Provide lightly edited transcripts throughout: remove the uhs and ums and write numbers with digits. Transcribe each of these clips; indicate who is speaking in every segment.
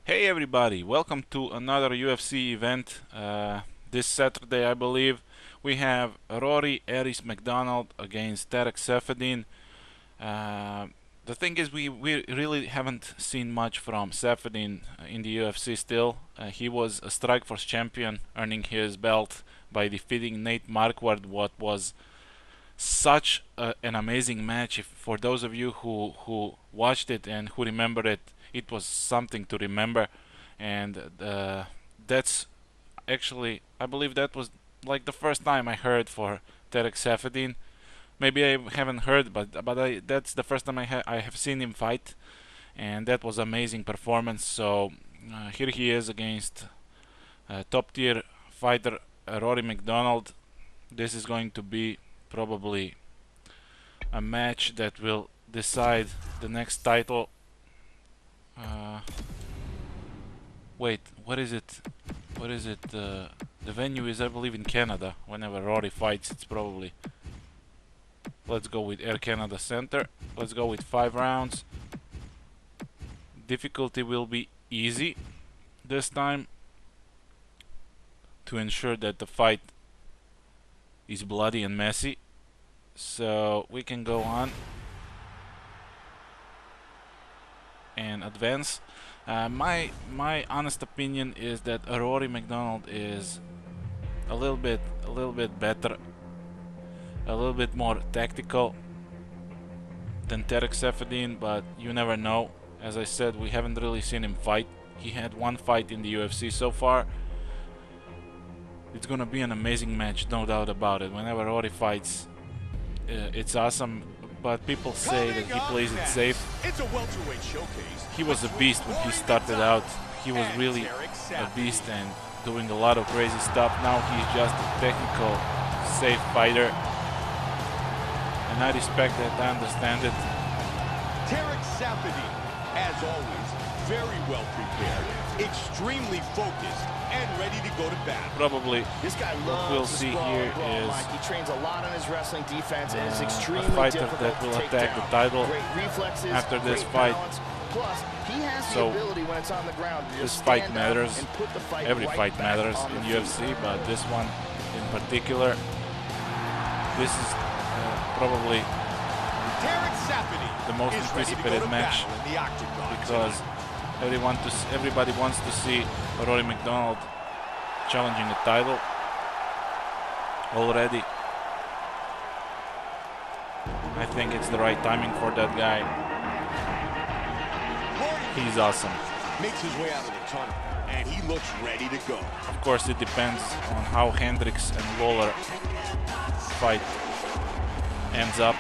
Speaker 1: Hey everybody, welcome to another UFC event. This Saturday, I believe, we have Rory MacDonald against Tarec Saffiedine. The thing is, we really haven't seen much from Saffiedine in the UFC still. He was a Strikeforce champion, earning his belt by defeating Nate Marquardt, what was such an amazing match. For those of you who watched it and who remember it, it was something to remember. And that's actually, I believe that was like the first time I heard for Tarec Saffiedine. Maybe I haven't heard, but that's the first time I have seen him fight, and that was amazing performance. So here he is against top tier fighter Rory MacDonald. This is going to be probably a match that will decide the next title. Wait, what is it? What is it? The venue is, I believe, in Canada. Whenever Rory fights, it's probably. Let's go with Air Canada Center. Let's go with 5 rounds. Difficulty will be easy this time, to ensure that the fight is bloody and messy. So we can go on and advance. My honest opinion is that Rory MacDonald is a little bit better, a little bit more tactical than Tarec Saffiedine, but you never know. As I said, we haven't really seen him fight. He had one fight in the UFC so far. It's gonna be an amazing match, no doubt about it. Whenever Rory fights, it's awesome. But people say that he plays it safe.
Speaker 2: It's a welterweight showcase.
Speaker 1: He was a beast when he started out. He was really a beast and doing a lot of crazy stuff. Now he's just a technical, safe fighter. And I respect that, I understand it.
Speaker 2: Tarec Saffiedine, as always, very well prepared, extremely focused, and ready to go to battle.
Speaker 1: Probably
Speaker 3: this guy
Speaker 1: what we'll see here is
Speaker 3: he trains a lot on his wrestling defense, and it's extremely
Speaker 1: a fighter
Speaker 3: difficult
Speaker 1: that will
Speaker 3: to
Speaker 1: attack
Speaker 3: down.
Speaker 1: the title
Speaker 3: reflexes,
Speaker 1: after this fight.
Speaker 3: Plus, he has
Speaker 1: So,
Speaker 3: the ability when it's on the ground to
Speaker 1: this
Speaker 3: just
Speaker 1: fight
Speaker 3: stand
Speaker 1: matters.
Speaker 3: and put the fight
Speaker 1: Every
Speaker 3: right
Speaker 1: fight
Speaker 3: back
Speaker 1: matters
Speaker 3: on
Speaker 1: in
Speaker 3: the
Speaker 1: UFC,
Speaker 3: feet.
Speaker 1: but this one in particular, this is probably
Speaker 2: Tarec Saffiedine
Speaker 1: the most
Speaker 2: is ready to go
Speaker 1: anticipated
Speaker 2: to
Speaker 1: match,
Speaker 2: battle in the octagon
Speaker 1: because
Speaker 2: tonight.
Speaker 1: everybody wants to see Rory MacDonald challenging the title already. I think it's the right timing for that guy. He's awesome.
Speaker 2: Makes his way out of the tunnel, and he looks ready to go.
Speaker 1: Of course, it depends on how Hendricks and Lawler fight ends up.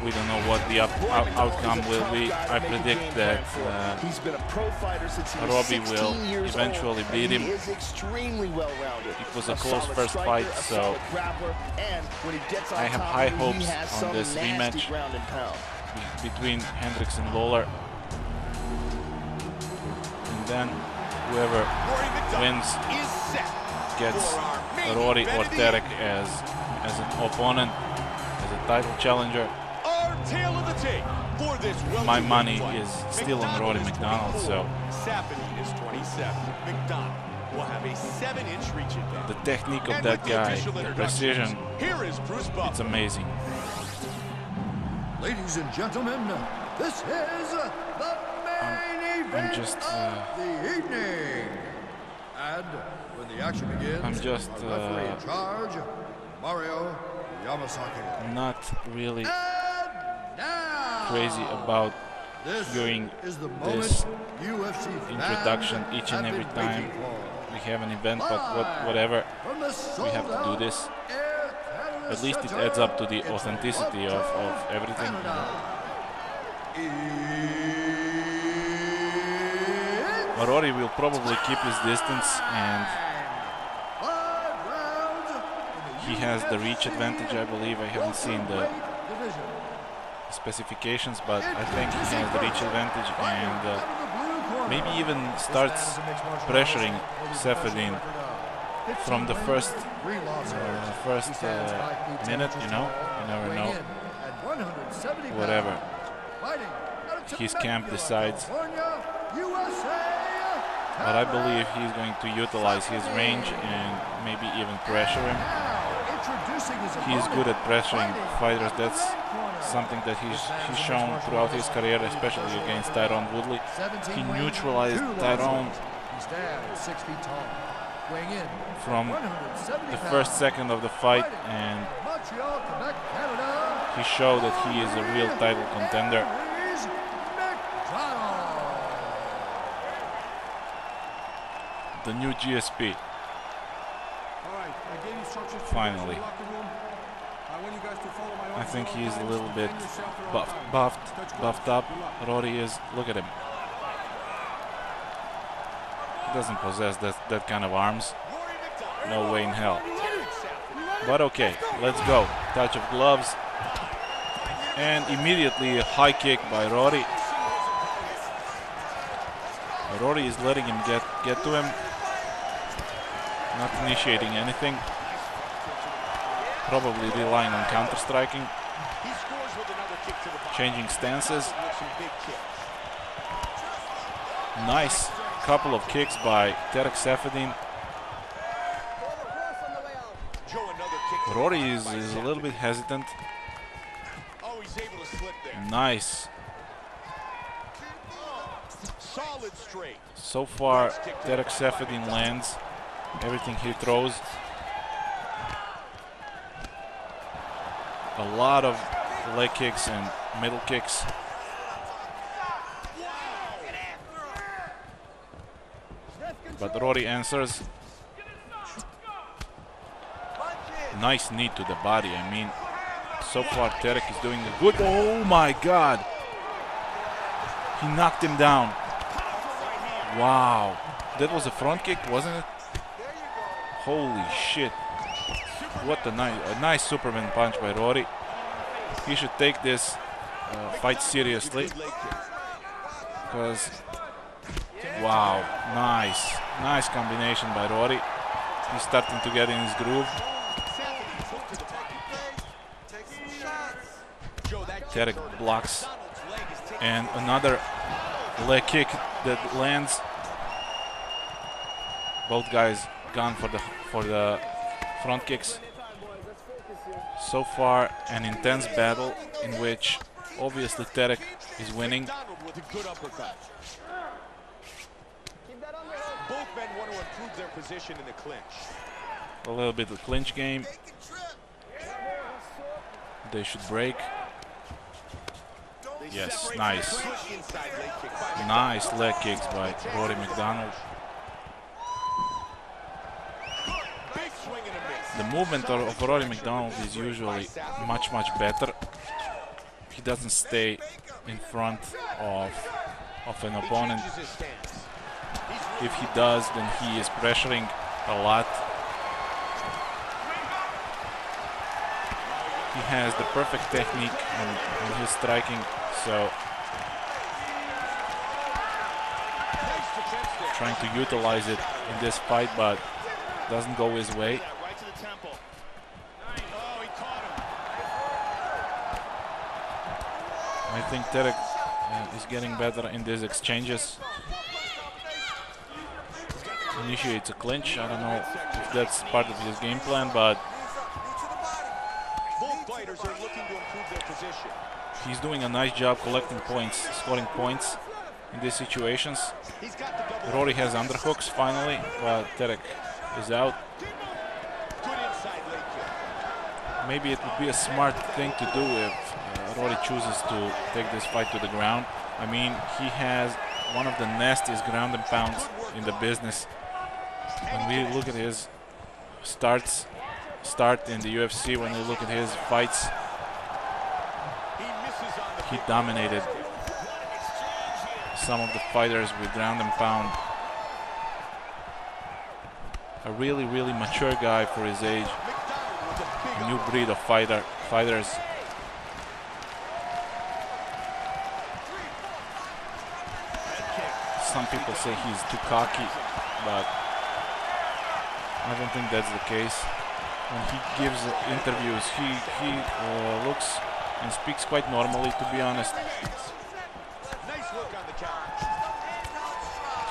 Speaker 1: We don't know what the outcome will be. I predict that
Speaker 3: he's been a pro fighter since he was
Speaker 1: Robbie
Speaker 3: 16
Speaker 1: will
Speaker 3: years
Speaker 1: eventually
Speaker 3: old,
Speaker 1: beat
Speaker 3: and
Speaker 1: him.
Speaker 3: He is extremely well-rounded.
Speaker 1: It was a close first fight, so I have high hopes on this rematch between Hendricks and Lawler. And then whoever wins gets Rory or Tarec as an opponent, as a title challenger.
Speaker 2: Tail of the tape for this
Speaker 1: My money is still on Rory MacDonald, so
Speaker 2: Saffiedine is 27. MacDonald will have a 7-inch reach advantage.
Speaker 1: the technique of that guy, the precision,
Speaker 2: Here is Bruce Buffer.
Speaker 1: it's amazing.
Speaker 4: Ladies and gentlemen, this is the main event of the evening. And when the action begins,
Speaker 1: I'm just
Speaker 4: our referee in charge, Mario Yamasaki.
Speaker 1: Not really
Speaker 4: Now,
Speaker 1: crazy about
Speaker 4: this
Speaker 1: doing
Speaker 4: is the
Speaker 1: this
Speaker 4: moment UFC
Speaker 1: introduction
Speaker 4: fans
Speaker 1: each and
Speaker 4: have
Speaker 1: every
Speaker 4: been
Speaker 1: time
Speaker 4: waiting for.
Speaker 1: we have an event, but whatever,
Speaker 4: From the
Speaker 1: we have to do this.
Speaker 4: Air Canada
Speaker 1: At least it
Speaker 4: Center,
Speaker 1: adds up to the
Speaker 4: it's
Speaker 1: authenticity of everything. You know?
Speaker 4: It's
Speaker 1: Rory will probably keep his distance, and
Speaker 4: 5 rounds in
Speaker 1: he has the reach advantage, I believe. I haven't seen the
Speaker 4: division.
Speaker 1: specifications, but I think he has the reach advantage, and maybe even starts pressuring Saffiedine from the first minute, you know. You never know. Whatever his camp decides.
Speaker 4: USA,
Speaker 1: but I believe he's going to utilize his range and maybe even pressure him. He's good at pressuring fighters. That's something that he's shown throughout his career, especially against Tyrone Woodley. He neutralized Tyrone from the first second of the fight, and he showed that he is a real title contender. The new GSP. Finally. I think he's a little bit buffed up. Rory is. Look at him. He doesn't possess that kind of arms. No way in hell. But okay, let's go. Touch of gloves. And immediately a high kick by Rory. Rory is letting him get to him. Not initiating anything. Probably relying on counter-striking. Changing stances. Nice couple of kicks by Tarec Saffiedine. Rory is a little bit hesitant. Nice. So far, Tarec Saffiedine lands everything he throws. A lot of leg kicks and middle kicks. But Rory answers. Nice knee to the body. I mean, so far Tarec is doing a good. Oh my God! He knocked him down. Wow, that was a front kick, wasn't it? Holy shit! What a nice Superman punch by Rory. He should take this fight seriously. Because, wow, nice combination by Rory. He's starting to get in his groove. Tarec blocks, and another leg kick that lands. Both guys gone for the front kicks. So far, an intense battle in which obviously Tarec is winning.
Speaker 2: Both men want to improve their position in the clinch.
Speaker 1: A little bit of clinch game. They should break. Yes, nice. Nice leg kicks by Rory MacDonald. The movement of Rory MacDonald is usually much better. He doesn't stay in front of an opponent. If he does, then he is pressuring a lot. He has the perfect technique in his striking, so trying to utilize it in this fight, but doesn't go his way. I think Tarec is getting better in these exchanges. Initiates a clinch. I don't know if that's part of his game plan, but he's doing a nice job collecting points, scoring points in these situations. Rory has underhooks finally, but Tarec is out. Maybe it would be a smart thing to do if Rory chooses to take this fight to the ground. I mean, he has one of the nastiest ground and pounds in the business. When we look at his start in the UFC, when we look at his fights, he dominated some of the fighters with ground and pound. A really mature guy for his age. A new breed of fighters. Some people say he's too cocky, but I don't think that's the case. When he gives interviews, he looks and speaks quite normally, to be honest.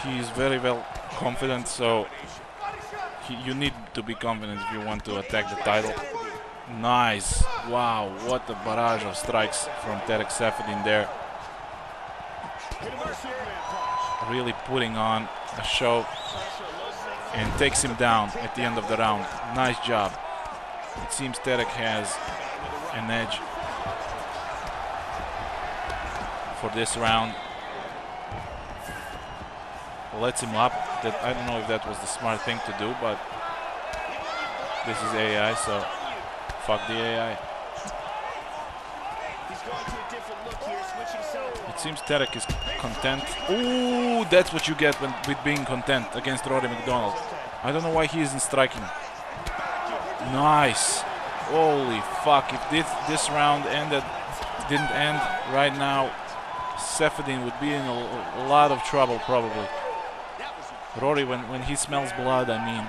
Speaker 1: He is very well confident, so you need to be confident if you want to attack the title. Nice. Wow, what a barrage of strikes from Tarec Saffiedine there. Really putting on a show and takes him down at the end of the round. Nice job. It seems Tarec has an edge for this round. Lets him up. I don't know if that was the smart thing to do, but this is AI, so fuck the AI. It seems Tarec is content. Ooh, that's what you get with being content against Rory MacDonald. I don't know why he isn't striking. Nice. Holy fuck. If this round didn't end right now, Saffiedine would be in a lot of trouble probably. Rory, when he smells blood, I mean.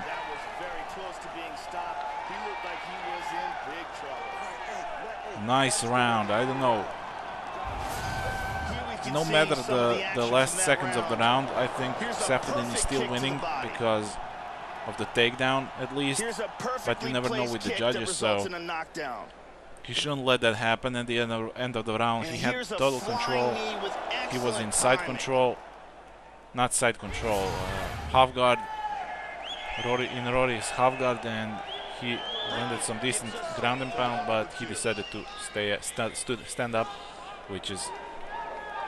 Speaker 1: Nice round. I don't know. No matter the last seconds of the round, I think Saffiedine is still winning because of the takedown at least. But you never know with the judges, so he shouldn't let that happen at the end of the round. He had total control. He was in side control. Not side control, half guard. In Rory's half guard, and he landed some decent ground and pound, but he decided to stand up, which is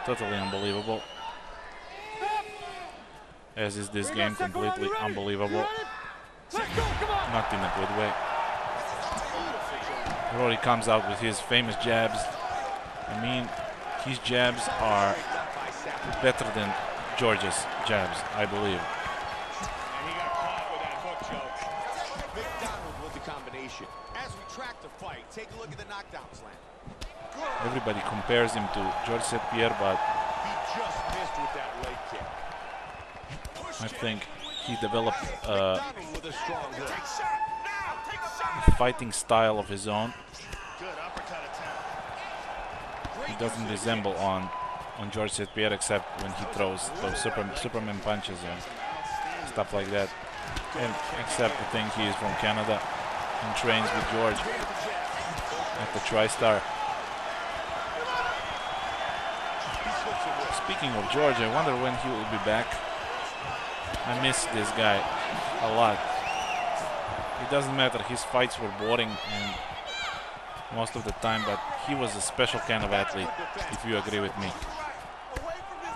Speaker 1: totally unbelievable. As is this game, completely unbelievable. Not in a good way. Rory comes out with his famous jabs. I mean, his jabs are better than George's jabs, I believe.
Speaker 2: And he got caught with that hook, Joe. MacDonald with the combination. As we track the fight, take a look at the knockdown slam.
Speaker 1: Everybody compares him to George St. Pierre, but
Speaker 2: He just missed with that leg kick.
Speaker 1: I think he developed
Speaker 2: MacDonald with a strong hook.
Speaker 1: a fighting style of his own.
Speaker 2: Good uppercut attempt.
Speaker 1: He doesn't resemble on George St. Pierre except when he throws those Superman punches and stuff like that. And except I think he is from Canada and trains with George at the TriStar. Speaking of George, I wonder when he will be back. I miss this guy a lot. It doesn't matter, his fights were boring and most of the time, but he was a special kind of athlete, if you agree with me.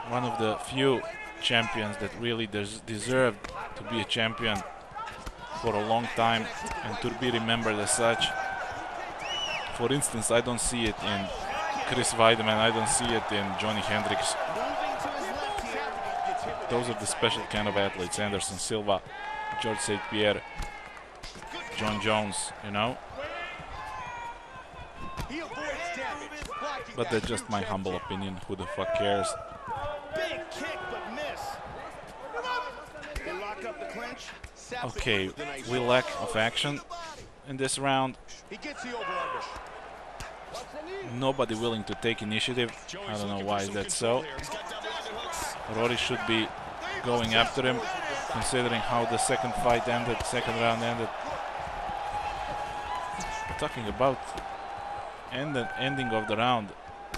Speaker 1: One of the few champions that really deserved to be a champion for a long time and to be remembered as such. For instance, I don't see it in Chris Weidman, I don't see it in Johnny Hendricks. Those are the special kind of athletes, Anderson Silva, George St. Pierre, John Jones, you know. But that's just my humble opinion, who the fuck cares.
Speaker 3: Big kick, but miss. They lock up the clinch.
Speaker 1: Okay, we lack of action in this round.
Speaker 2: He gets the over-under.
Speaker 1: Nobody willing to take initiative. I don't know why is that so. Rory should be going after him, considering how the second round ended. Talking about ending of the round.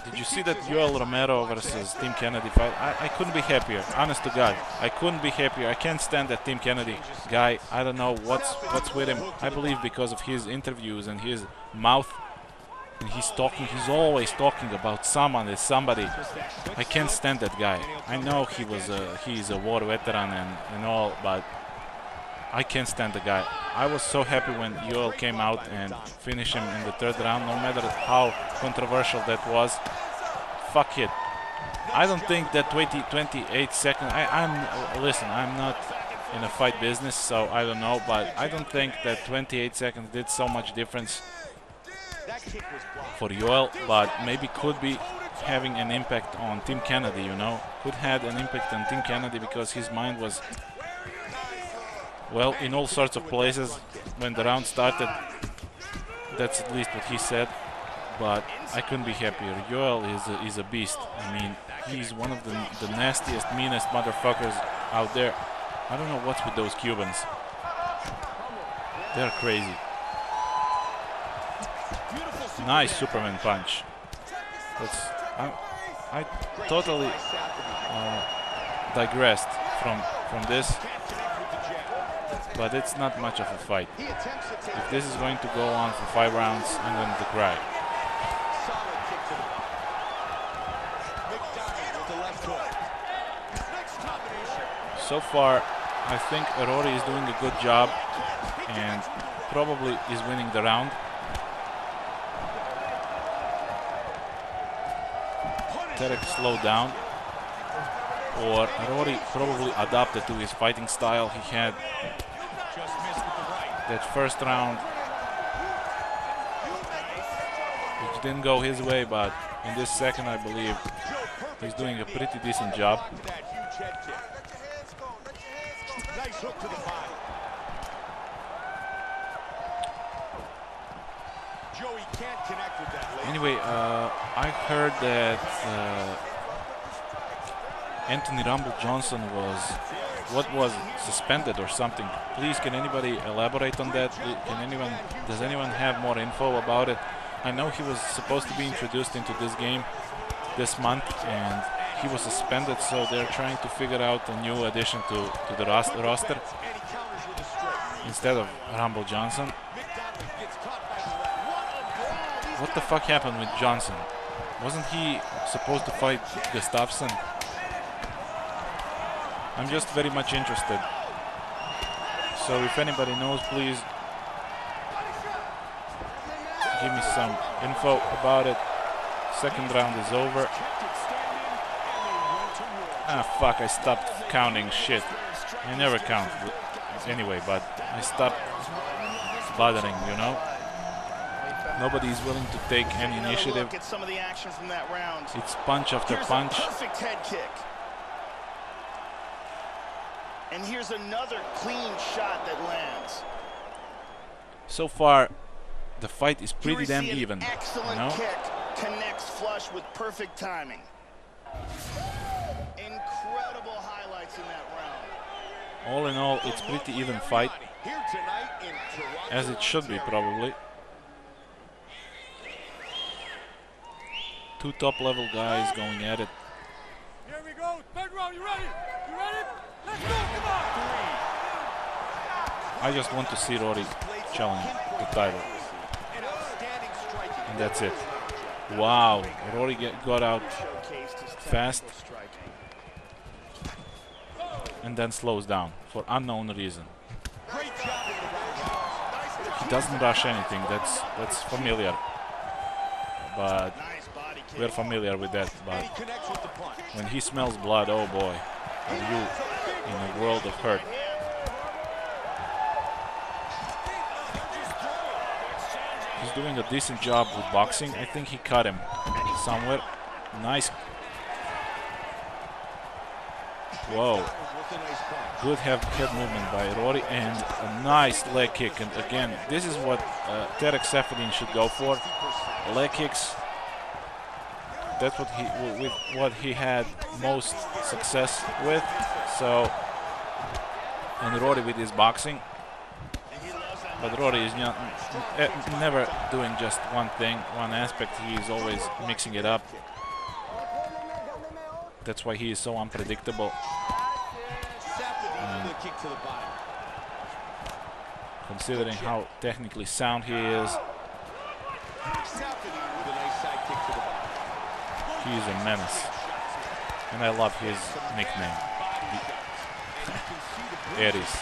Speaker 1: Did you see that Yoel Romero versus Tim Kennedy fight? I couldn't be happier, honest to God. I couldn't be happier. I can't stand that Tim Kennedy guy. I don't know what's with him. I believe because of his interviews and his mouth. And he's always talking about somebody. I can't stand that guy. I know he's a war veteran and all, but I can't stand the guy. I was so happy when Yoel came out and finished him in the third round, no matter how controversial that was. Fuck it. I don't think that 28 seconds. Listen, I'm not in a fight business, so I don't know, but I don't think that 28 seconds did so much difference for Yoel, but maybe could be having an impact on Tim Kennedy, you know. Could have an impact on Tim Kennedy because his mind was, well, in all sorts of places when the round started. That's at least what he said, but I couldn't be happier. Yoel is a beast. I mean, he's one of the nastiest, meanest motherfuckers out there. I don't know what's with those Cubans. They're crazy. Nice Superman punch. I totally digressed from this, but it's not much of a fight. If this is going to go on for 5 rounds, I'm going to cry. So far, I think Rory is doing a good job and probably is winning the round. Tarec slowed down, or Rory probably adapted to his fighting style. He had that first round, which didn't go his way, but in this second, I believe he's doing a pretty decent job. Anyway, I heard that Anthony Rumble Johnson was suspended or something. Please, can anybody elaborate on that? Does anyone have more info about it? I know he was supposed to be introduced into this game this month, and he was suspended, so they're trying to figure out a new addition to the roster instead of Rumble Johnson. What the fuck happened with Johnson? Wasn't he supposed to fight Gustafsson? I'm just very much interested. So if anybody knows, please give me some info about it. Second round is over. Ah, fuck, I stopped counting shit. I never count anyway, but I stopped bothering, you know? Nobody is willing to take any initiative.
Speaker 3: Look at some of the action from that round.
Speaker 1: It's punch after punch.
Speaker 3: Perfect head kick. And here's another clean shot that lands.
Speaker 1: So far, the fight is pretty damn even.
Speaker 3: Excellent kick connects flush with perfect timing. Incredible highlights in that round.
Speaker 1: All in all, it's pretty even fight, as it should be probably. Two top-level guys going at it.
Speaker 5: Here we go. Third round. You ready? You ready? Let's go. Come on.
Speaker 1: I just want to see Rory challenge the title. And that's it. Wow. Rory got out fast and then slows down for unknown reason. He doesn't rush anything. That's familiar. But we're familiar with that, but when he smells blood, oh boy, are you in a world of hurt. He's doing a decent job with boxing. I think he cut him somewhere. Nice. Whoa. Good head movement by Rory and a nice leg kick. And again, this is what Tarec Saffiedine should go for. Leg kicks. That's what he had most success with. So, and Rory with his boxing. But Rory is never doing just one thing, one aspect. He is always mixing it up. That's why he is so unpredictable. Considering how technically sound he is, he is a menace. And I love his nickname, Aries.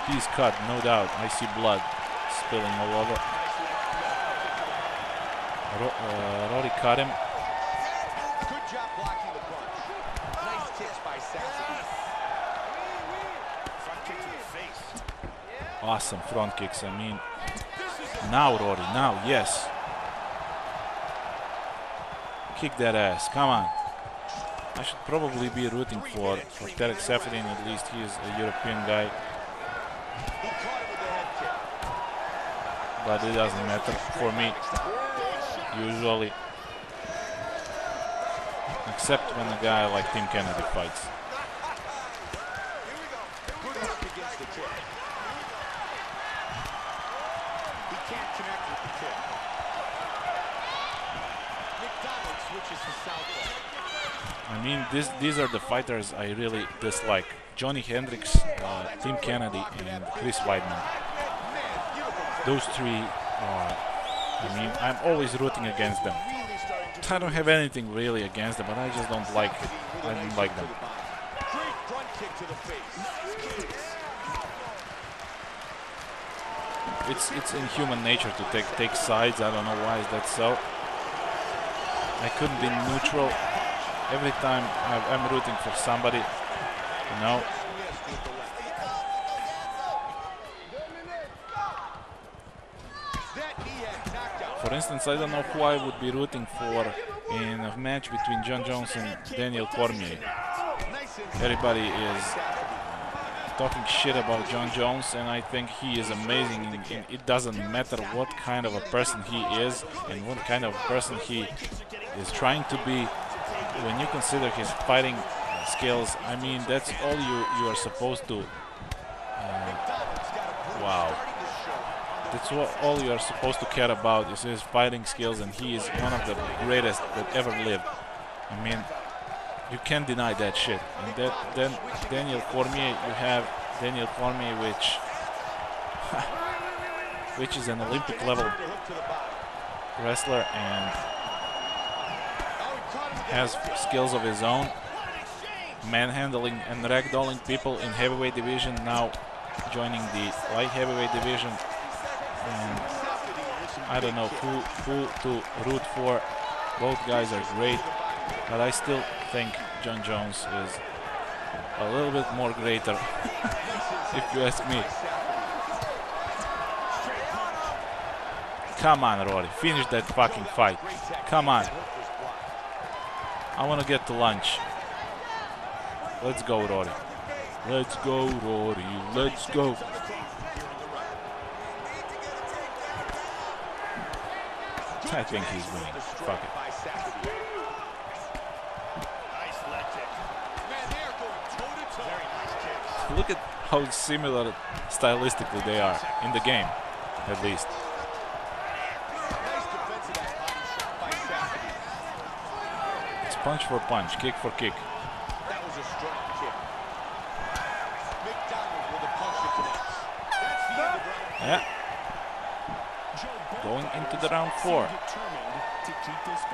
Speaker 1: He's cut, no doubt. I see blood spilling all over. Rory cut him.
Speaker 2: Good job blocking the punch. Nice kicks by Saffiedine.
Speaker 3: Front kick to the face.
Speaker 1: Awesome front kicks. I mean, now Rory, now, yes. Kick that ass, come on. I should probably be rooting for Tarec Saffiedine. At least he is a European guy. But it doesn't matter for me, usually. Except when a guy like Tim Kennedy fights.
Speaker 3: kick. He can't connect with the kick. MacDonald switches to southpaw.
Speaker 1: I mean, these are the fighters I really dislike. Johnny Hendricks, Tim Kennedy, and Chris Weidman. Those three are, I mean, I'm always rooting against them. I don't have anything really against them, but I just don't like it. I don't like them.
Speaker 3: Great front kick to the face.
Speaker 1: It's in human nature to take sides. I don't know why is that so. I couldn't be neutral. Every time I'm rooting for somebody, you know. For instance, I don't know who I would be rooting for in a match between Jon Jones and Daniel Cormier. Everybody is talking shit about Jon Jones, and I think he is amazing. And it doesn't matter what kind of a person he is and what kind of person he is trying to be. When you consider his fighting skills, I mean, that's all you are supposed to. Wow. That's all you are supposed to care about is his fighting skills, and he is one of the greatest that ever lived. I mean, you can't deny that shit. And then Daniel Cormier, you have Daniel Cormier, which is an Olympic level wrestler and has skills of his own, manhandling and ragdolling people in heavyweight division, now joining the light heavyweight division. And I don't know who to root for. Both guys are great, but I still think Jon Jones is a little bit more greater, if you ask me. Come on, Rory, finish that fucking fight. Come on. I want to get to lunch. Let's go, Rory. Let's go, Rory. Let's go. I think he's winning. Fuck it. Look at how similar stylistically they are in the game, at least. It's punch for punch, kick for kick.
Speaker 3: That was a strong kick. MacDonald with a punch that connects. That's the end of round.
Speaker 1: Yeah. Going into the round 4.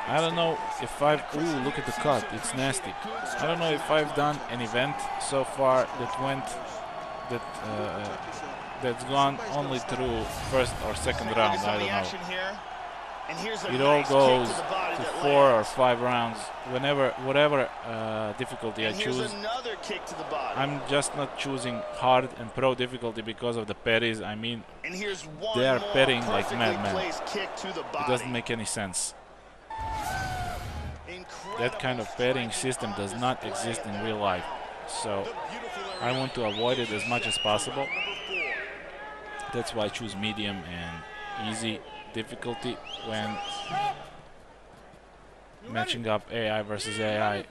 Speaker 1: I don't know if I've... Ooh, look at the cut. It's nasty. I don't know if I've done an event so far that's gone only through first or second round. I don't know. It all goes to 4 or 5 rounds. Whatever difficulty I choose. I'm just not choosing hard and pro difficulty because of the parries. I mean, they are parrying like madmen. It doesn't make any sense. That kind of parrying system does not exist in real life. So I want to avoid it as much as possible. That's why I choose medium and easy difficulty when matching up AI versus AI.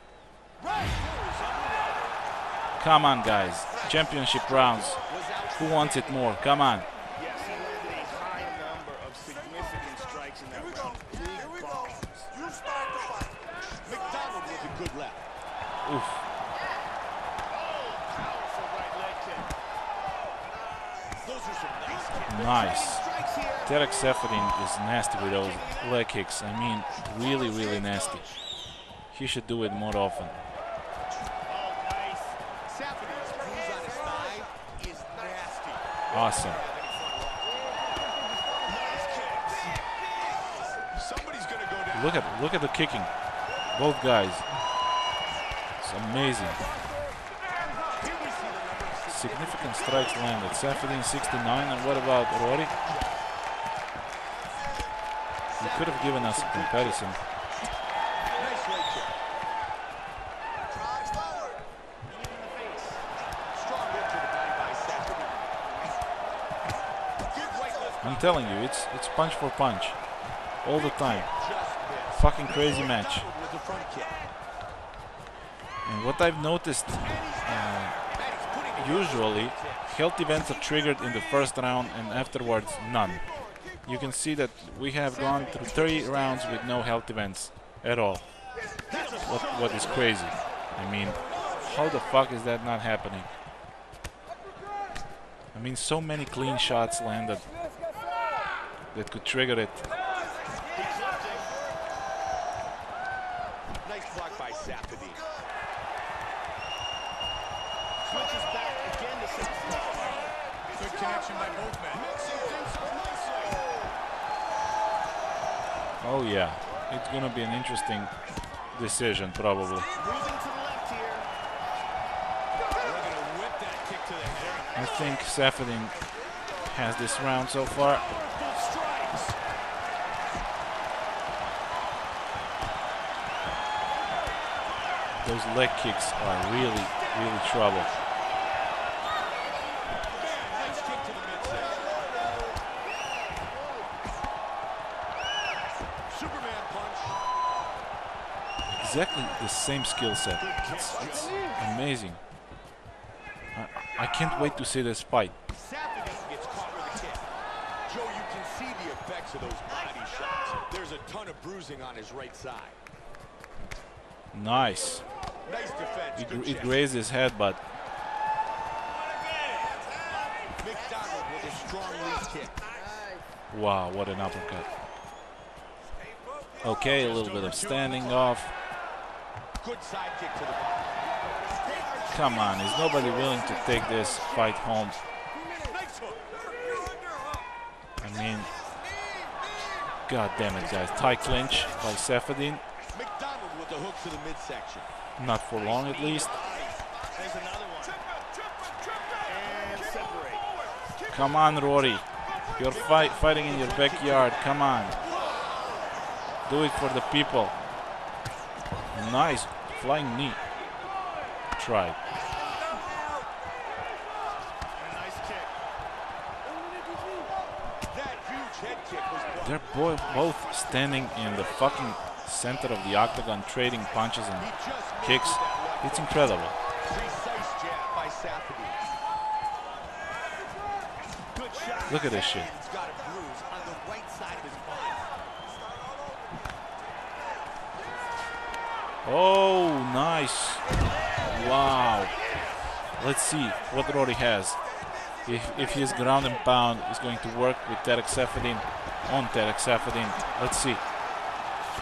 Speaker 1: Come on, guys. Championship rounds. Who wants it more? Come on.
Speaker 3: Yes, he landed a high number of significant strikes in that round. Big bombs. MacDonald with a good left.
Speaker 1: Oof.
Speaker 3: Powerful right leg kick. Those are some nice kicks.
Speaker 1: Nice. Tarec Saffiedine is nasty with those leg kicks. I mean, really, really nasty. He should do it more often.
Speaker 3: Oh, nice. Saffiedine's bruise on his thigh is nasty.
Speaker 1: Awesome.
Speaker 3: Nice kicks. Somebody's going to go down.
Speaker 1: Look at the kicking. Both guys. It's amazing. Significant strikes landed. Saffiedine 69, and what about Rory? You could have given us a comparison.
Speaker 3: Nice leg kick. Strong hook to the body by Saffiedine. Good right left.
Speaker 1: I'm telling you, it's punch for punch. All the time.
Speaker 3: Just missed.
Speaker 1: Fucking crazy match.
Speaker 3: With the front kick.
Speaker 1: And what I've noticed, usually health events are triggered in the first round and afterwards none. You can see that we have gone through 30 rounds with no health events at all. What is crazy? I mean, how the fuck is that not happening? I mean, so many clean shots landed that could trigger it.
Speaker 2: Nice block by Saffiedine.
Speaker 3: Switches back again to Saffiedine.
Speaker 5: Good connection by both men.
Speaker 1: Oh yeah, it's gonna be an interesting decision probably.
Speaker 3: Moving to the left here.
Speaker 2: They're gonna whip that kick to the head.
Speaker 1: I think Saffiedine has this round so far.
Speaker 3: Strikes.
Speaker 1: Those leg kicks are really, really trouble.
Speaker 2: Nice kick to the midsection. Superman punch.
Speaker 1: Exactly the same skill set. It's amazing. I can't wait to see this fight.
Speaker 2: Saffiedine gets caught with a kick. Joe, you can see the effects of those body shots. There's a ton of bruising on his right side.
Speaker 1: Nice.
Speaker 2: Nice defense. Good
Speaker 1: It
Speaker 2: chest.
Speaker 1: grazed his head, but
Speaker 2: MacDonald with a strong lead kick.
Speaker 1: wow, what an uppercut. Okay, a little bit of standing off.
Speaker 2: Good side kick to the body.
Speaker 1: Come on, is nobody willing to take this fight home? I mean, god damn it, guys. Tie clinch by Saffiedine.
Speaker 2: MacDonald with the hook to the midsection.
Speaker 1: Not for long, at least.
Speaker 3: There's another one. And separate.
Speaker 1: Come on, Rory. You're fighting in your backyard. Come on. Do it for the people. Nice flying knee. Tried.
Speaker 3: And a nice kick.
Speaker 2: That huge head kick was blocked.
Speaker 1: They're both standing in the fucking center of the octagon, trading punches and
Speaker 2: He just missed
Speaker 1: kicks.
Speaker 2: with that left
Speaker 1: It's incredible.
Speaker 2: precise jab by Saffiedine.
Speaker 3: Good shot.
Speaker 1: Look at this shit.
Speaker 2: He's got a bruise on the right side of his body.
Speaker 1: Oh, nice. Wow. Let's see what Rory has. If his ground and pound is going to work with Tarec Saffiedine, on Tarec Saffiedine. Let's see.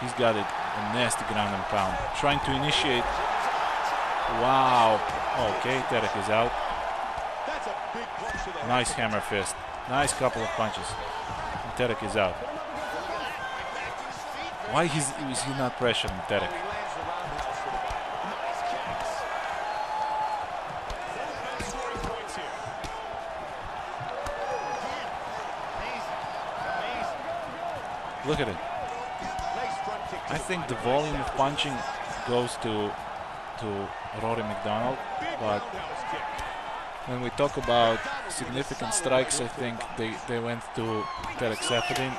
Speaker 1: He's got it. A nasty ground and pound. Trying to initiate. Wow. Okay, Tarec is out.
Speaker 2: That's a big punch to the head.
Speaker 1: Nice hammer fist. Nice couple of punches. And Tarec is out. Why is he not pressuring Tarec?
Speaker 2: He lands the roundhouse to the body.
Speaker 3: Nice kicks.
Speaker 5: 40 points here.
Speaker 3: Amazing.
Speaker 1: Look at it.
Speaker 2: Nice front kick to
Speaker 1: I
Speaker 2: the
Speaker 1: think
Speaker 2: body
Speaker 1: the
Speaker 2: by
Speaker 1: volume of
Speaker 2: Saffiedine.
Speaker 1: punching goes to Rory MacDonald,
Speaker 2: Big
Speaker 1: but
Speaker 2: roundhouse kick.
Speaker 1: when we talk about significant strikes, I think they went to Tarec Saffiedine.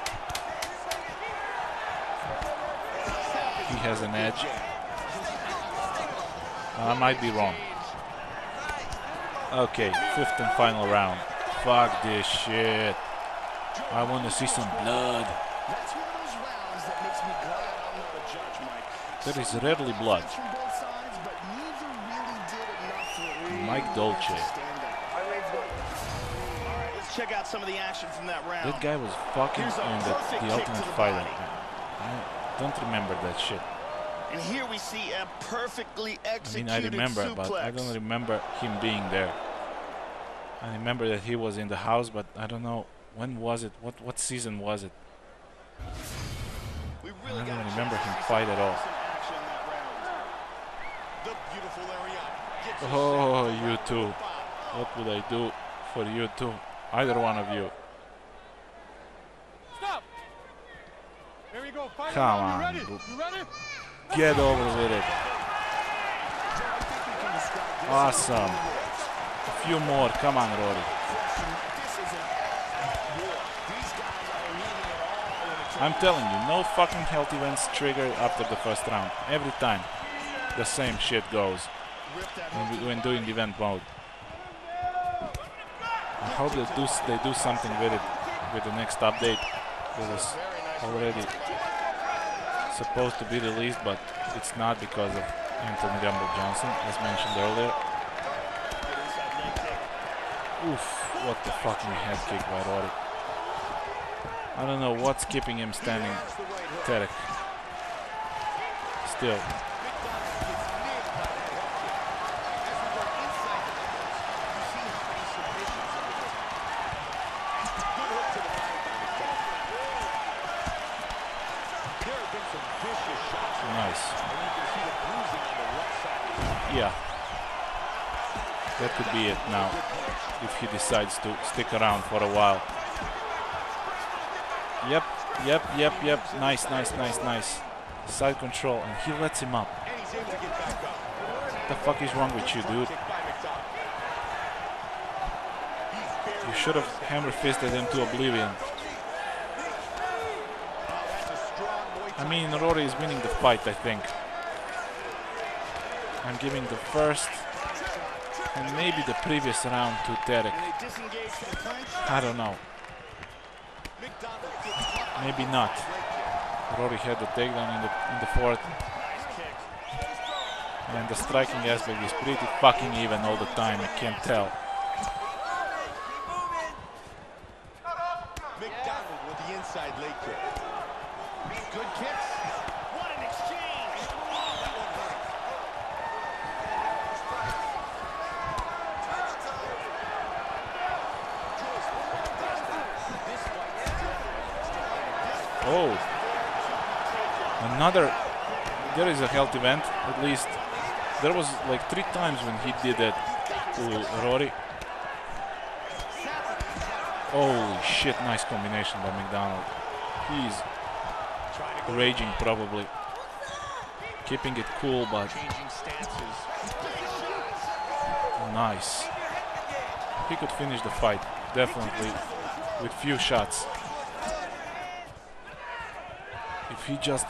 Speaker 1: He has an edge. I might be wrong. Okay, fifth and final round. Fuck this shit. I want to see some blood.
Speaker 3: That's one of those rounds that makes me glad I'm not a judge, Mike.
Speaker 1: There is rarely blood.
Speaker 3: From both sides, but neither really did enough for it.
Speaker 1: Mike Dolce.
Speaker 3: Stand out. All right, let's check out some of the action from that round.
Speaker 1: That guy was fucking
Speaker 3: Here's a
Speaker 1: in
Speaker 3: perfect
Speaker 1: the
Speaker 3: kick
Speaker 1: Ultimate
Speaker 3: to the
Speaker 1: Fighter.
Speaker 3: body.
Speaker 1: I don't remember that shit.
Speaker 3: And here we see a perfectly
Speaker 1: I mean,
Speaker 3: executed
Speaker 1: I remember,
Speaker 3: suplex.
Speaker 1: but I don't remember him being there. I remember that he was in the house, but I don't know when was it. What season was it?
Speaker 3: We
Speaker 1: I
Speaker 3: really
Speaker 1: don't
Speaker 3: got
Speaker 1: remember
Speaker 3: to
Speaker 1: him
Speaker 3: see
Speaker 1: fight at all.
Speaker 3: some action in that round.
Speaker 2: The beautiful Ariana gets his
Speaker 1: Oh,
Speaker 2: second
Speaker 1: you
Speaker 2: round
Speaker 1: two.
Speaker 2: of the fight.
Speaker 1: What would I do for you two? Either one of you.
Speaker 5: Stop. Here we go. Fight
Speaker 1: Come
Speaker 5: round.
Speaker 1: on,
Speaker 5: You ready?
Speaker 1: bro.
Speaker 5: You ready?
Speaker 1: Get over with it. Awesome. A few more. Come on, Rory. I'm telling you, no fucking health events trigger after the first round. Every time, the same shit goes when doing event mode. I hope they do something with it with the next update. It was already supposed to be released, but it's not because of Anthony Rumble Johnson, as mentioned earlier. Oof, what the fucking head kick by Rory. I don't know what's keeping him standing, Tarec. Still. Nice. Yeah. That could be it now, if he decides to stick around for a while. Yep. Nice. Side control, and he lets him up. What the fuck is wrong with you, dude? You should have hammer fisted him to oblivion. I mean, Rory is winning the fight, I think. I'm giving the first and maybe the previous round to Tarec. I don't know. Maybe not. Rory had the takedown in the fourth. And the striking aspect is pretty fucking even all the time, I can't tell.
Speaker 2: MacDonald with the inside leg kick. Good kicks. What an exchange. That one hurt.
Speaker 1: Oh, another. There is a health event, at least. There was like 3 times when he did that to Rory. Holy shit, nice combination by MacDonald. He's raging probably. Keeping it cool, but nice. He could finish the fight, definitely, with few shots. If he just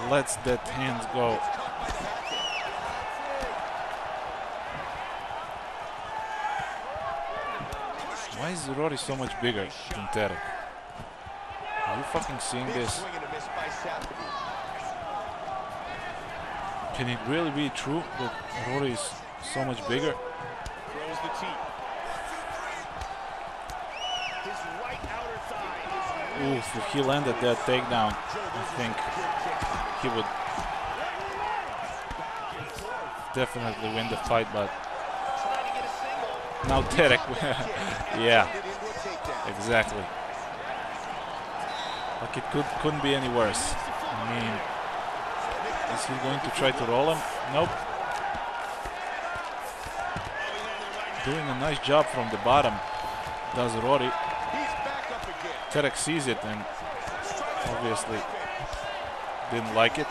Speaker 1: lets that hands go. Why is Rory so much bigger than Tarec? Are you fucking seeing this? Can it really be true that Rory is so much bigger? Oof, if he landed that takedown, I think he would definitely win the fight, but now Tarec, yeah, exactly. Like it couldn't be any worse. I mean, is he going to try to roll him? Nope. Doing a nice job from the bottom, does Rory. Tarec sees it and obviously didn't like it.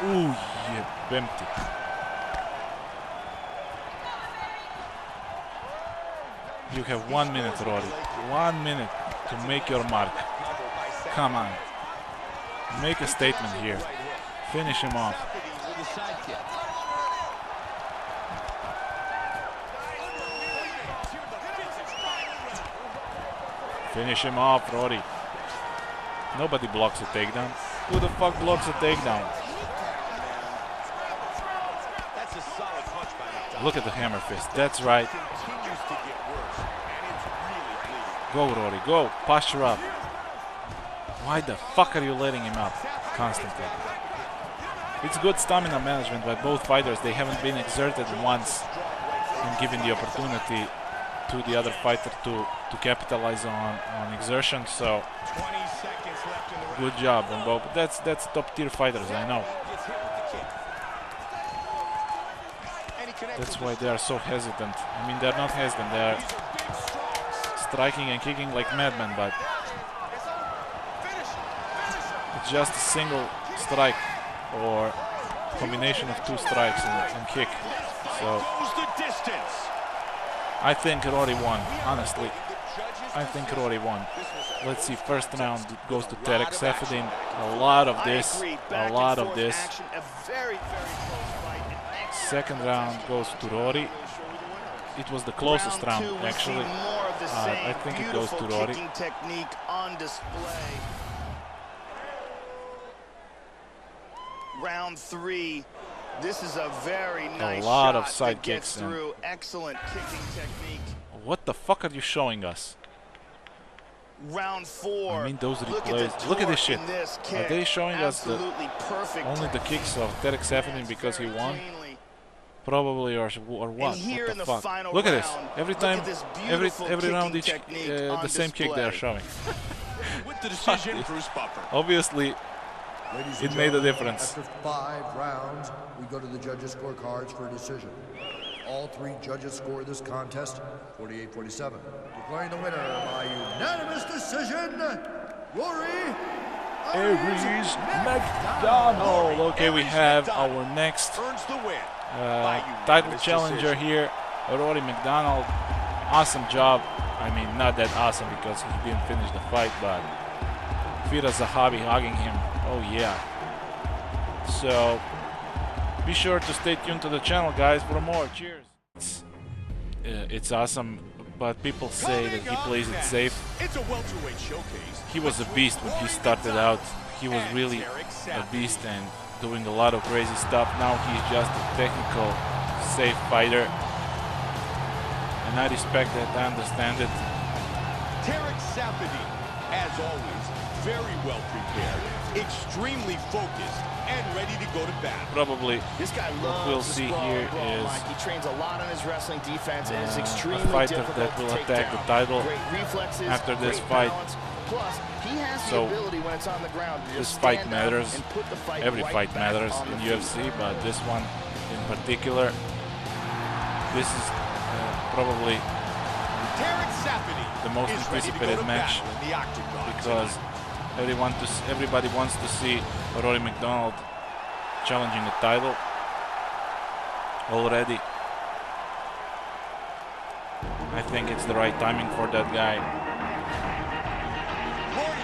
Speaker 1: Ooh, yeah, empty. You have 1 minute, Rory. 1 minute to make your mark. Come on. Make a statement here. Finish him off. Finish him off, Rory. Nobody blocks a takedown. Who the fuck blocks a takedown? Look at the hammer fist. That's right. Go, Rory. Go. Posture up. Why the fuck are you letting him up constantly? It's good stamina management by both fighters. They haven't been exerted once and given the opportunity to the other fighter to capitalize on exertion. So good job on both. That's top tier fighters, I know. That's why they are so hesitant. I mean, they're not hesitant. They are striking and kicking like madmen, but it's just a single strike or combination of 2 strikes and kick. So I think Rory won, honestly. I think Rory won. Let's see, first round goes to Tarec Saffiedine. A lot of this. Second round goes to Rory. it was the closest round, actually. I think it goes to Rory.
Speaker 3: Technique on display. Round 3. This is a very nice
Speaker 1: lot of
Speaker 3: shot
Speaker 1: side
Speaker 3: that gets
Speaker 1: kicks and-
Speaker 3: through. Excellent kicking technique.
Speaker 1: What the fuck are you showing us?
Speaker 3: Round 4.
Speaker 1: I mean, those
Speaker 3: Look
Speaker 1: replays.
Speaker 3: at the
Speaker 1: Look at this
Speaker 3: torque
Speaker 1: shit.
Speaker 3: in this
Speaker 1: Are
Speaker 3: kick.
Speaker 1: they showing us the
Speaker 3: Absolutely perfect
Speaker 1: only the kicks of Tarec Saffiedine because he
Speaker 3: very
Speaker 1: won?
Speaker 3: cleanly.
Speaker 1: Probably, or what?
Speaker 3: And here
Speaker 1: What
Speaker 3: in
Speaker 1: the
Speaker 3: the
Speaker 1: fuck?
Speaker 3: final
Speaker 1: Look at this.
Speaker 3: round,
Speaker 1: Every
Speaker 3: look
Speaker 1: time,
Speaker 3: at this
Speaker 1: every
Speaker 3: beautiful
Speaker 1: round,
Speaker 3: kicking
Speaker 1: each
Speaker 3: technique on
Speaker 1: the same kick they're
Speaker 3: display.
Speaker 1: showing.
Speaker 2: With the decision, Bruce Buffer.
Speaker 1: Obviously,
Speaker 4: Ladies
Speaker 1: it
Speaker 4: and
Speaker 1: made a
Speaker 4: gentlemen,
Speaker 1: difference.
Speaker 4: After 5 rounds, we go to the judges' scorecards for a decision. All 3 judges score this contest 48-47. Declaring the winner by unanimous decision, Rory
Speaker 1: MacDonald. Okay, we have our next
Speaker 2: Earns the win.
Speaker 1: title challenger here, Rory MacDonald. Awesome job. I mean, not that awesome because he didn't finish the fight, but Fira's a hobby hugging him. Oh yeah. So be sure to stay tuned to the channel, guys, for more. Cheers. It's awesome, but people say that he plays it safe.
Speaker 2: It's a welterweight showcase.
Speaker 1: He was a beast when he started out. He was really a beast and doing a lot of crazy stuff. Now he's just a technical, safe fighter. And I respect that, I understand it.
Speaker 2: Tarec Saffiedine, as always, very well prepared, extremely focused, and ready to go to battle.
Speaker 1: Probably
Speaker 3: This guy
Speaker 1: what
Speaker 3: loves
Speaker 1: we'll
Speaker 3: to
Speaker 1: see
Speaker 3: sprawl
Speaker 1: here
Speaker 3: and brawl,
Speaker 1: is
Speaker 3: Mike. He trains a lot on his wrestling defense, and it's
Speaker 1: a
Speaker 3: extremely
Speaker 1: fighter
Speaker 3: difficult
Speaker 1: that will
Speaker 3: to take
Speaker 1: attack
Speaker 3: down.
Speaker 1: the title
Speaker 3: Great reflexes,
Speaker 1: after this
Speaker 3: great
Speaker 1: fight.
Speaker 3: balance. Plus, he has
Speaker 1: So,
Speaker 3: the ability when it's on the ground to
Speaker 1: this
Speaker 3: just
Speaker 1: fight
Speaker 3: stand up
Speaker 1: matters.
Speaker 3: and put the fight
Speaker 1: Every
Speaker 3: right
Speaker 1: fight
Speaker 3: back
Speaker 1: matters
Speaker 3: on
Speaker 1: in
Speaker 3: the
Speaker 1: UFC,
Speaker 3: feet.
Speaker 1: but this one in particular, this is probably
Speaker 2: Tarec Saffiedine
Speaker 1: the most
Speaker 2: is ready to go
Speaker 1: anticipated
Speaker 2: to
Speaker 1: match
Speaker 2: battle in the octagon
Speaker 1: because
Speaker 2: tonight.
Speaker 1: everybody wants to see Rory MacDonald challenging the title already. I think it's the right timing for that guy.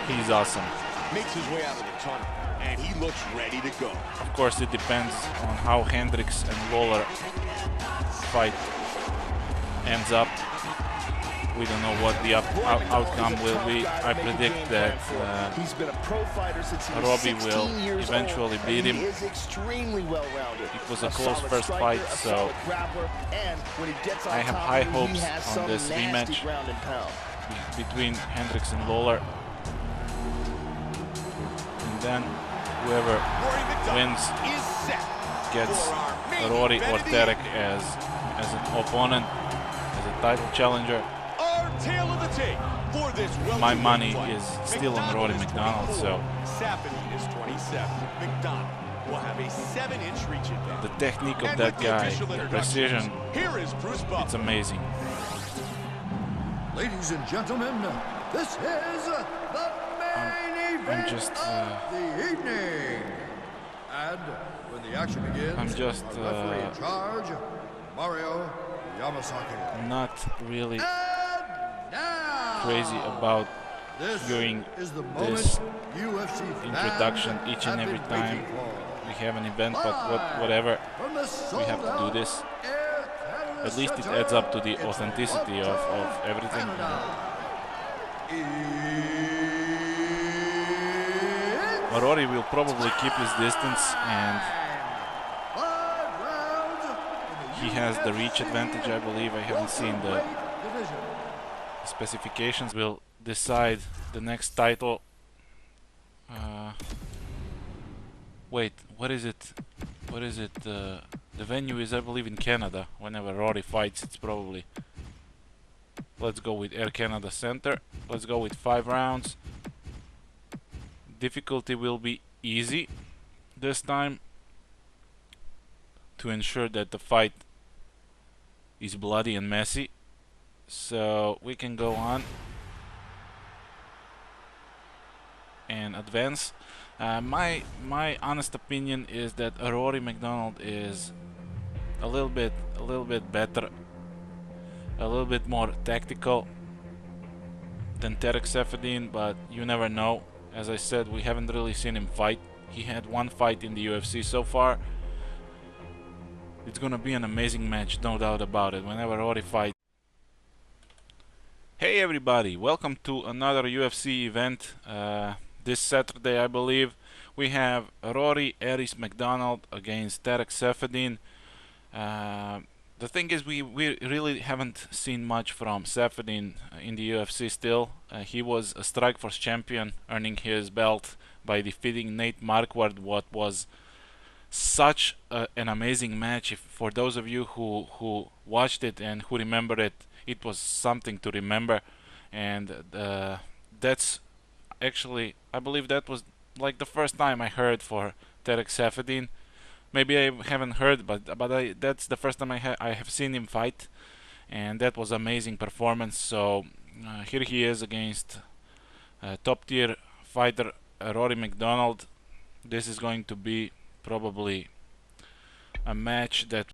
Speaker 1: He's awesome.
Speaker 2: Makes his way out of the tunnel, and he looks ready to go.
Speaker 1: Of course, it depends on how Hendricks and Lawler fight ends up. We don't know what the outcome will be. I predict that
Speaker 3: He's been a pro fighter since he was
Speaker 1: Robbie
Speaker 3: 16
Speaker 1: will
Speaker 3: years
Speaker 1: eventually
Speaker 3: old,
Speaker 1: beat
Speaker 3: and
Speaker 1: him.
Speaker 3: He is extremely well-rounded.
Speaker 1: It was a close first fight, so I have high hopes on this rematch between Hendricks and Lawler. And then whoever wins
Speaker 2: Is set
Speaker 1: gets
Speaker 2: for our main
Speaker 1: Rory
Speaker 2: event
Speaker 1: or
Speaker 2: of the
Speaker 1: Tarec
Speaker 2: evening.
Speaker 1: as an opponent, as a title challenger.
Speaker 2: Our tale of the tape for this
Speaker 1: My
Speaker 2: welterweight
Speaker 1: money
Speaker 2: fight.
Speaker 1: is still on Rory MacDonald, so
Speaker 2: Saffiedine is 27. MacDonald will have a 7-inch reach advantage.
Speaker 1: the technique of
Speaker 2: And
Speaker 1: that
Speaker 2: with the
Speaker 1: guy,
Speaker 2: official
Speaker 1: the
Speaker 2: introductions,
Speaker 1: precision,
Speaker 2: here is Bruce Buffer.
Speaker 1: it's amazing.
Speaker 4: Ladies and gentlemen, this is the main event
Speaker 1: just,
Speaker 4: of the evening. And when the action begins,
Speaker 1: I'm just,
Speaker 4: our referee in charge, Mario Yamasaki.
Speaker 1: Not really
Speaker 4: And now,
Speaker 1: crazy about
Speaker 4: this
Speaker 1: doing
Speaker 4: is the
Speaker 1: this
Speaker 4: moment UFC
Speaker 1: introduction
Speaker 4: fans
Speaker 1: each and
Speaker 4: have
Speaker 1: every
Speaker 4: been
Speaker 1: time
Speaker 4: waiting for.
Speaker 1: we have an event, but whatever,
Speaker 4: From the
Speaker 1: we have to do this.
Speaker 4: Air Canada
Speaker 1: At least it
Speaker 4: Center,
Speaker 1: adds up to the
Speaker 4: it's
Speaker 1: authenticity of everything. You know. Rory will probably keep his distance, and he has the reach advantage, I believe. I haven't seen the specifications. Will decide the next title. Wait, what is it? What is it? The venue is, I believe, in Canada. Whenever Rory fights, it's probably. Let's go with Air Canada Center. Let's go with 5 rounds. Difficulty will be easy this time, to ensure that the fight is bloody and messy. So we can go on and advance. My honest opinion is that Rory MacDonald is a little bit better, a little bit more tactical than Tarec Saffiedine, but you never know. As I said, we haven't really seen him fight. He had 1 fight in the UFC so far. It's gonna be an amazing match, no doubt about it, whenever Rory fights. Hey everybody, welcome to another UFC event. This Saturday, I believe, we have Rory MacDonald against Tarec Saffiedine. The thing is, we really haven't seen much from Saffiedine in the UFC still. He was a Strikeforce champion, earning his belt by defeating Nate Marquardt, what was such an amazing match. For those of you who watched it and who remember it, it was something to remember. And that's actually, I believe that was like the first time I heard for Tarec Saffiedine. Maybe I haven't heard, but that's the first time I have seen him fight, and that was amazing performance. So here he is against top tier fighter Rory MacDonald. This is going to be probably a match that